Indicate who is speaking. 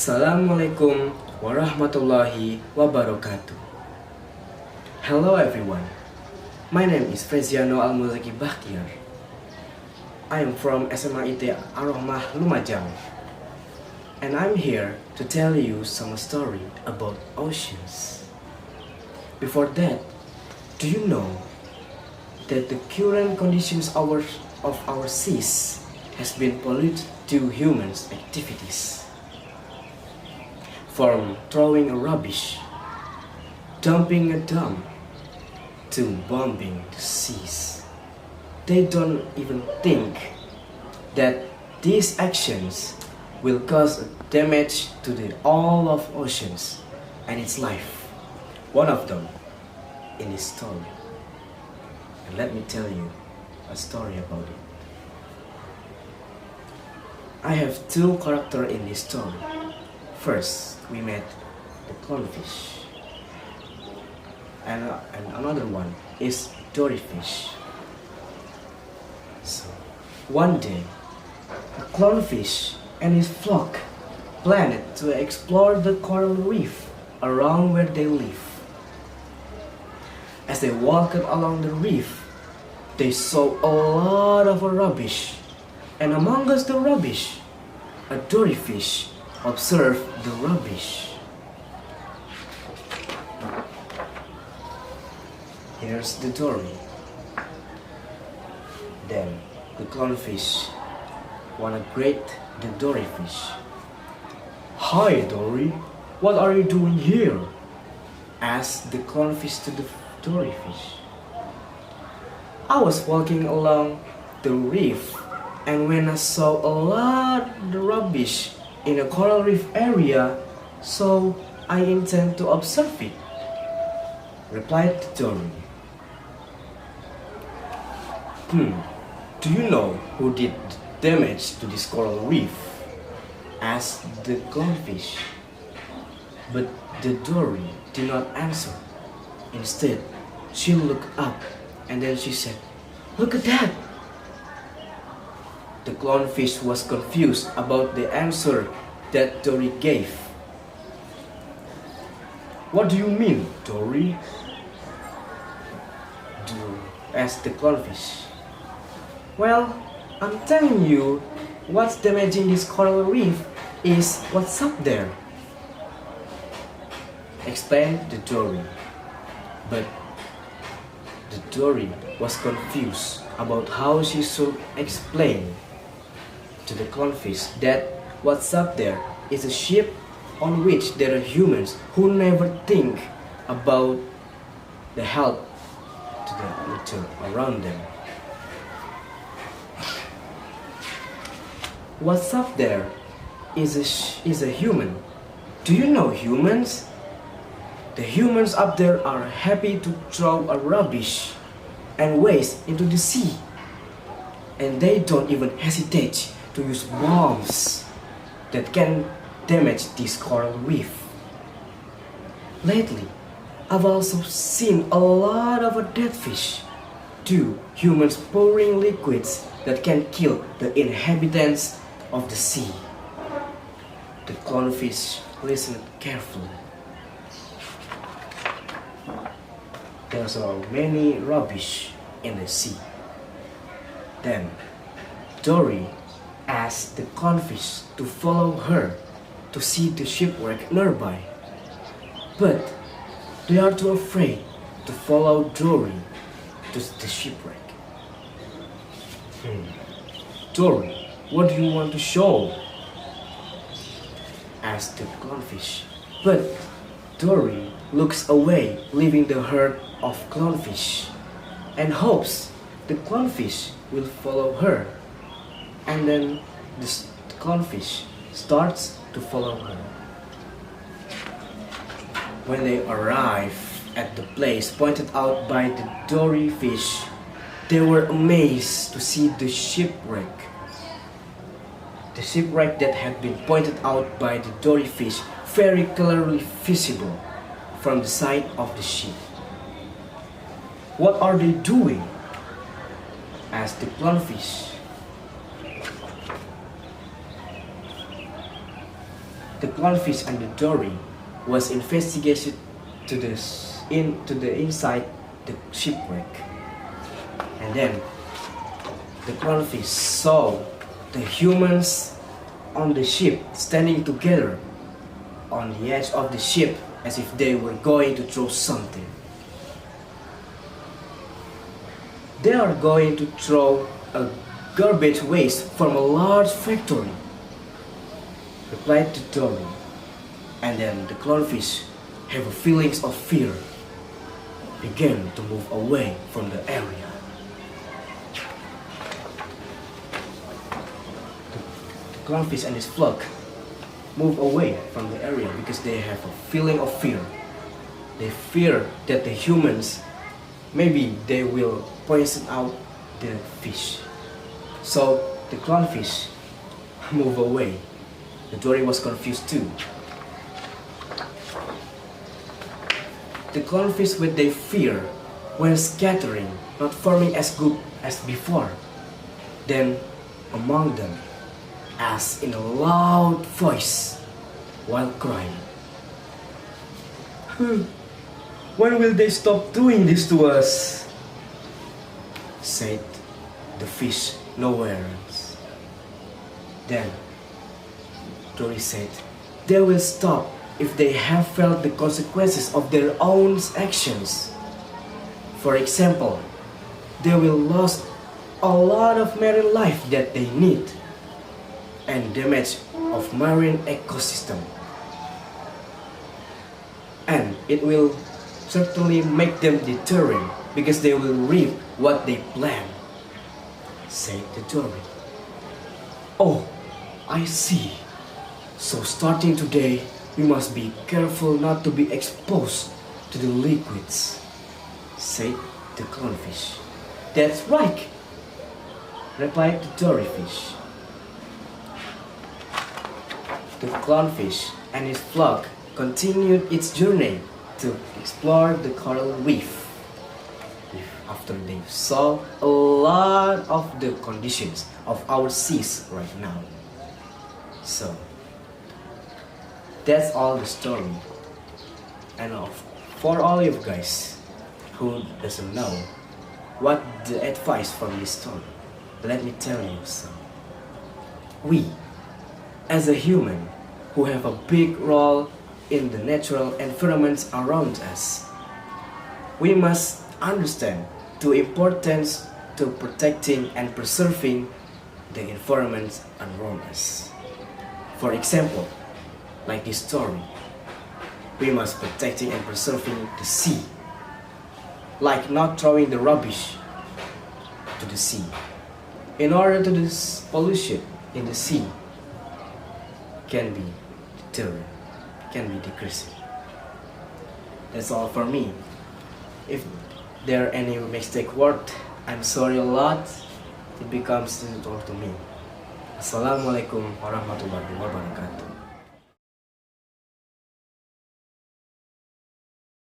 Speaker 1: Assalamualaikum warahmatullahi wabarakatuh. Hello everyone, my name is Frezhyano Al Muzaki Bachtiar. I am from SMAIT Arrahmah Lumajang, and I'm here to tell you some story about oceans. Before that, do you know that the current conditions of our seas has been polluted due to humans' activities? From throwing rubbish, dumping a dump, to bumbing the seas. They don't even think that these actions will cause damage to all of oceans and its life. One of them in this story. And let me tell you a story about it. I have two characters in this story. First, we met the clownfish, and another one is doryfish. So, one day, a clownfish and his flock planned to explore the coral reef around where they live. As they walked along the reef, they saw a lot of rubbish, and amongst the rubbish, a doryfish observed the rubbish. Here's the dory. Then the clownfish wanna greet the doryfish. "Hi Dory, what are you doing here?" asked the clownfish to the doryfish. "I was walking along the reef, and when I saw a lot of rubbish in a coral reef area, so I intend to observe it," replied the dory. Do you know who did damage to this coral reef?" asked the clownfish. But the dory did not answer. Instead, she looked up and then she said, "Look at that!" The clownfish was confused about the answer that Dory gave. "What do you mean, Dory?" asked the clownfish. "Well, I'm telling you, what's damaging this coral reef is what's up there," explained the dory. But the dory was confused about how she should explain to the clownfish that what's up there is a ship on which there are humans who never think about the health to the nature around them. "What's up there is a human. Do you know humans? The humans up there are happy to throw a rubbish and waste into the sea. And they don't even hesitate to use bombs that can damage this coral reef. Lately, I've also seen a lot of dead fish due humans pouring liquids that can kill the inhabitants of the sea." The clownfish listened carefully. There's so many rubbish in the sea. Then Dory asked the clownfish to follow her to see the shipwreck nearby. But they are too afraid to follow Dory to the shipwreck. "Dory, what do you want to show?" asked the clownfish. But Dory looks away, leaving the herd of clownfish, and hopes the clownfish will follow her. And then the clownfish starts to follow her. When they arrive at the place pointed out by the doryfish, they were amazed to see the shipwreck. The shipwreck that had been pointed out by the doryfish very clearly visible from the side of the ship. "What are they doing?" asked the clownfish. the clownfish and the dory was investigated into the inside the shipwreck, and then the clownfish saw the humans on the ship standing together on the edge of the ship as if they were going to throw something. They are going to throw a garbage waste from a large factory, replied the dory. And then the clownfish, have feelings of fear, began to move away from the area. The clownfish and his flock move away from the area because they have a feeling of fear. They fear that the humans, maybe they will poison out the fish. So the clownfish move away. The dory was confused too. The clownfish with their fear were scattering, not forming as good as before. Then among them, asked in a loud voice while crying, "When will they stop doing this to us?" said the fish nowhere else. Then Dory said, "They will stop if they have felt the consequences of their own actions. For example, they will lose a lot of marine life that they need, and damage of marine ecosystem. And it will certainly make them deterring because they will reap what they plan," said the dory. "Oh, I see. So starting today, we must be careful not to be exposed to the liquids," said the clownfish. "That's right," replied the doryfish. The clownfish and his flock continued its journey to explore the coral reef. After they saw a lot of the conditions of our seas right now. So that's all the story. And for all you guys who doesn't know what the advice from this story, let me tell you so. We, as a human who have a big role in the natural environments around us, we must understand the importance to protecting and preserving the environment around us. For example, like this story, we must protecting and preserving the sea, like not throwing the rubbish to the sea, in order to this pollution in the sea can be deterred, can be decreased. That's all for me. If there are any mistake word, I'm sorry a lot. It becomes all to me. Assalamualaikum warahmatullahi wabarakatuh.